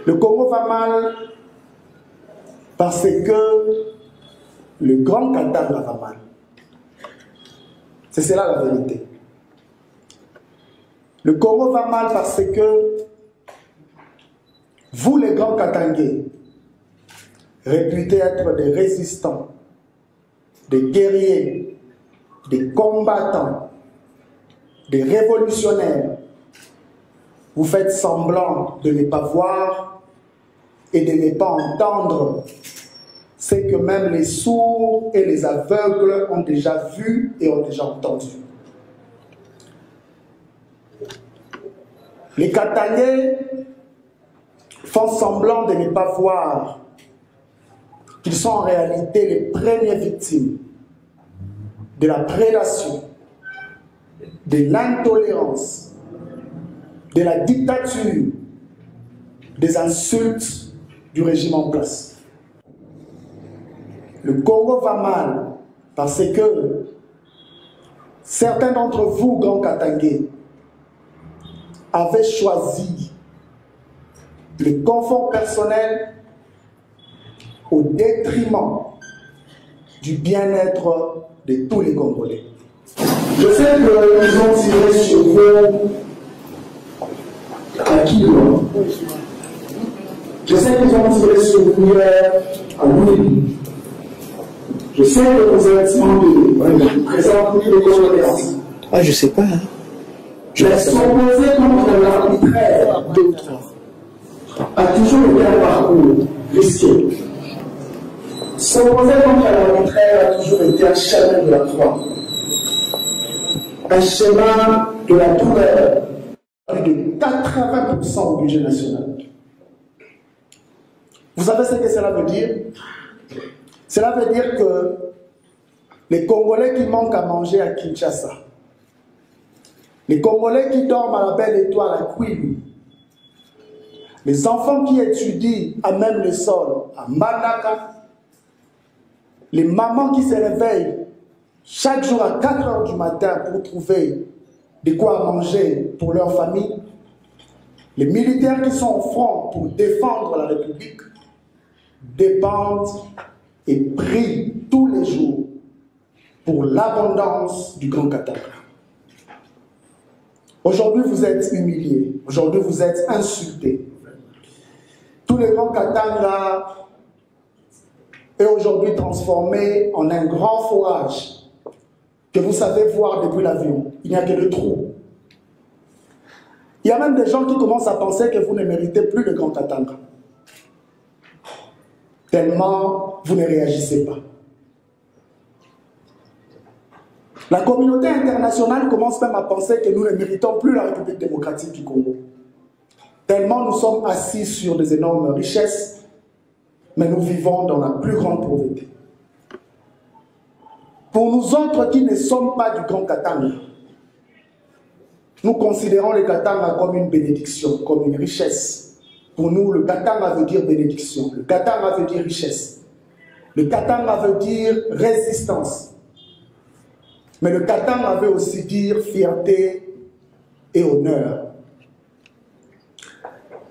Le Congo va mal parce que le Grand Katanga va mal. C'est cela la vérité. Le Congo va mal parce que vous, les Grands Katangais, réputés être des résistants, des guerriers, des combattants, des révolutionnaires, vous faites semblant de ne pas voir et de ne pas entendre ce que même les sourds et les aveugles ont déjà vu et ont déjà entendu. Les Katangais font semblant de ne pas voir qu'ils sont en réalité les premières victimes de la prédation, de l'intolérance, de la dictature, des insultes du régime en place. Le Congo va mal parce que certains d'entre vous, Grands Katangais, avaient choisi le confort personnel au détriment du bien-être de tous les Congolais. Je sais qu'ils ont tiré sur vous à Kilo. Je sais qu'ils ont tiré sur vous à Louis. Je sais que vous êtes membres présents les Congolais. Ah, je sais pas. Hein. Mais s'opposer contre l'arbitraire a toujours été un parcours risqué. S'opposer contre l'arbitraire a toujours été un chemin de la croix. Un chemin de la douleur. Plus de 80% du budget national. Vous savez ce que cela veut dire? Cela veut dire que les Congolais qui manquent à manger à Kinshasa, les Congolais qui dorment à la Belle Étoile à Kwilu, les enfants qui étudient à même le sol à Mbandaka, les mamans qui se réveillent chaque jour à 4 heures du matin pour trouver de quoi manger pour leur famille, les militaires qui sont au front pour défendre la République dépendent et prient tous les jours pour l'abondance du Grand Katanga. Aujourd'hui, vous êtes humiliés. Aujourd'hui, vous êtes insultés. Tous les Grands Katanga est aujourd'hui transformé en un grand forage que vous savez voir depuis l'avion. Il n'y a que le trou. Il y a même des gens qui commencent à penser que vous ne méritez plus le Grand Katanga. Tellement vous ne réagissez pas. La communauté internationale commence même à penser que nous ne méritons plus la République démocratique du Congo. Tellement nous sommes assis sur des énormes richesses, mais nous vivons dans la plus grande pauvreté. Pour nous autres qui ne sommes pas du Grand Katanga, nous considérons le Katanga comme une bénédiction, comme une richesse. Pour nous, le Katanga veut dire bénédiction, le Katanga veut dire richesse, le Katanga veut dire résistance. Mais le Katanga veut aussi dire fierté et honneur.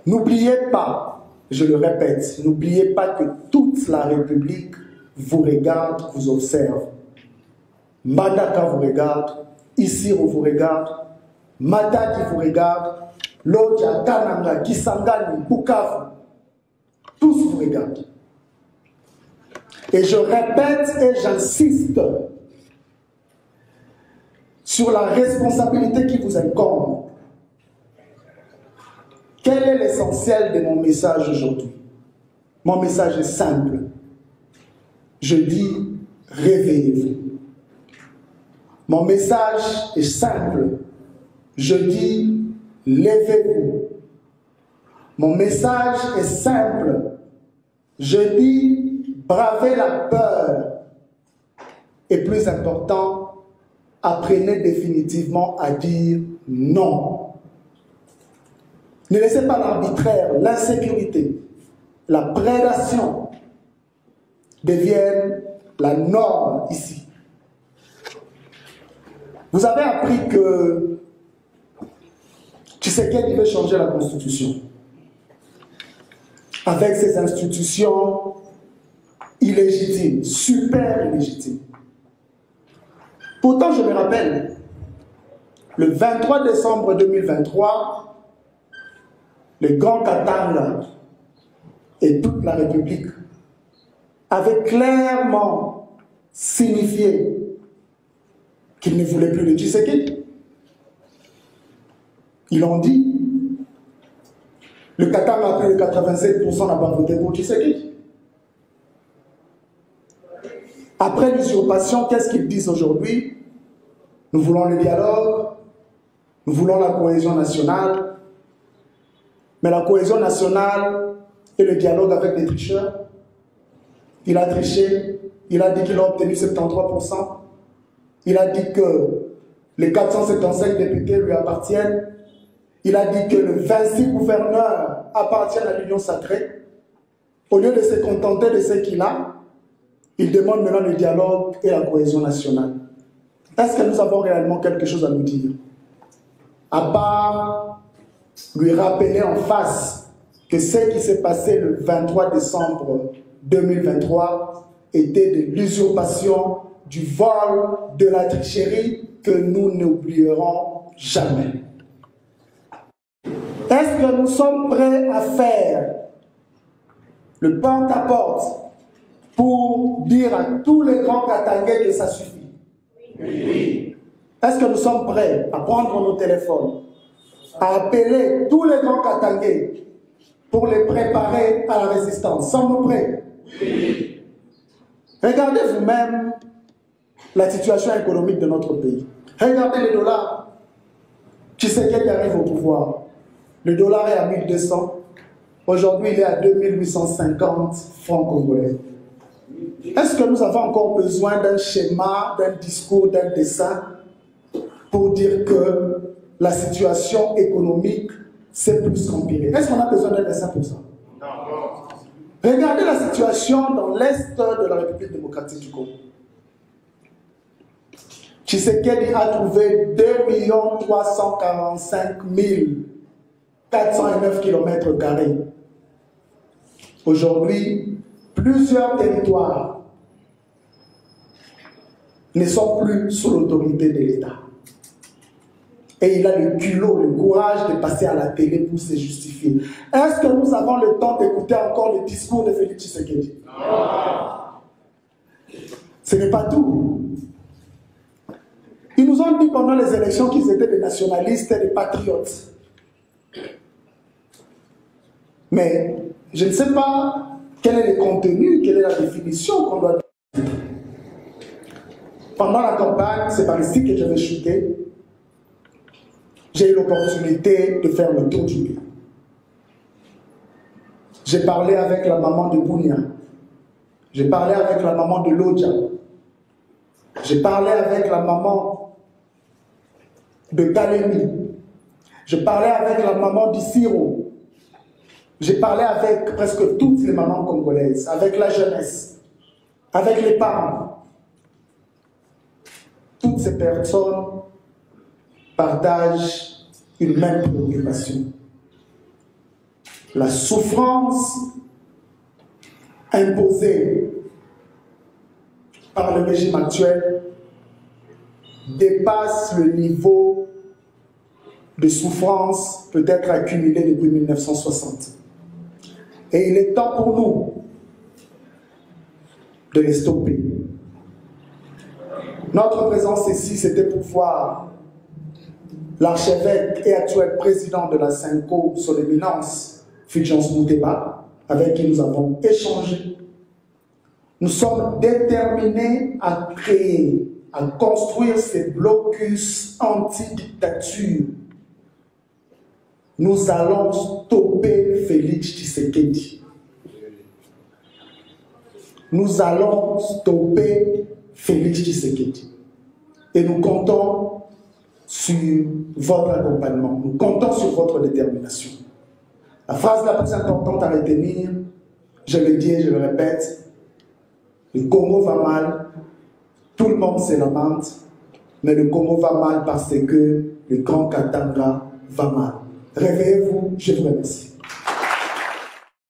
N'oubliez pas, je le répète, n'oubliez pas que toute la République vous regarde, vous observe. Mbandaka vous regarde, Isiro vous regarde, Matadi vous regarde, Lodja, Kananga, Kisangani, Bukavu, tous vous regardent. Et je répète et j'insiste sur la responsabilité qui vous incombe. Quel est l'essentiel de mon message aujourd'hui? Mon message est simple. Je dis, réveillez-vous. Mon message est simple. Je dis, levez-vous. Mon message est simple. Je dis, bravez la peur. Et plus important, apprenez définitivement à dire non. Ne laissez pas l'arbitraire, l'insécurité, la prédation deviennent la norme ici. Vous avez appris que Tshisekedi veut changer la Constitution. avec ses institutions illégitimes, super illégitimes. Pourtant, je me rappelle, le 23 décembre 2023, le Grand Katanga et toute la République avaient clairement signifié qu'ils ne voulaient plus de Tshisekedi. Ils l'ont dit. Le Katanga a plus de 87% n'a pas voté pour Tshisekedi. Après l'usurpation, qu'est-ce qu'ils disent aujourd'hui? Nous voulons le dialogue, nous voulons la cohésion nationale, mais la cohésion nationale et le dialogue avec les tricheurs, il a triché, il a dit qu'il a obtenu 73%, il a dit que les 475 députés lui appartiennent, il a dit que le 26 gouverneurs appartiennent à l'Union sacrée. Au lieu de se contenter de ce qu'il a, il demande maintenant le dialogue et la cohésion nationale. Est-ce que nous avons réellement quelque chose à nous dire? À part lui rappeler en face que ce qui s'est passé le 23 décembre 2023 était de l'usurpation, du vol, de la tricherie que nous n'oublierons jamais. Est-ce que nous sommes prêts à faire le porte-à-porte pour dire à tous les grands Katangais que ça suffit? Oui. Est-ce que nous sommes prêts à prendre nos téléphones, à appeler tous les grands Katangais pour les préparer à la résistance? Sommes-nous prêts? Oui. Regardez vous-même la situation économique de notre pays. Regardez le dollar. Tshisekedi arrive au pouvoir. Le dollar est à 1200. Aujourd'hui, il est à 2850 francs congolais. Est-ce que nous avons encore besoin d'un schéma, d'un discours, d'un dessin pour dire que la situation économique s'est plus qu'empirée? Est-ce qu'on a besoin d'un dessin pour ça? Non. Regardez la situation dans l'Est de la République démocratique du Congo. Tshisekedi a trouvé 2 345 409 km². Aujourd'hui, plusieurs territoires ne sont plus sous l'autorité de l'État. Et il a le culot, le courage de passer à la télé pour se justifier. Est-ce que nous avons le temps d'écouter encore le discours de Félix Tshisekedi? Non. Ce n'est pas tout. Ils nous ont dit pendant les élections qu'ils étaient des nationalistes et des patriotes. Mais je ne sais pas quel est le contenu, quelle est la définition qu'on doit dire. Pendant la campagne, c'est par ici que je vais chuter. J'ai eu l'opportunité de faire le tour du pays. J'ai parlé avec la maman de Bounia. J'ai parlé avec la maman de Lodja. J'ai parlé avec la maman de Kalemi. Je parlais avec la maman d'Issiro. J'ai parlé avec presque toutes les mamans congolaises, avec la jeunesse, avec les parents. Toutes ces personnes partagent une même préoccupation. La souffrance imposée par le régime actuel dépasse le niveau de souffrance peut-être accumulé depuis 1960. Et il est temps pour nous de les stopper. Notre présence ici, c'était pour voir l'archevêque et actuel président de la Synco, son éminence, Fulgence Mouteba, avec qui nous avons échangé. Nous sommes déterminés à créer, à construire ces blocus anti-dictature. Nous allons stopper Félix Tshisekedi. Nous allons stopper Félix Tshisekedi. Et nous comptons sur votre accompagnement. Nous comptons sur votre détermination. La phrase la plus importante à retenir, je le dis et je le répète, le Congo va mal, tout le monde se lamente, mais le Congo va mal parce que le Grand Katanga va mal. Réveillez-vous, je vous remercie.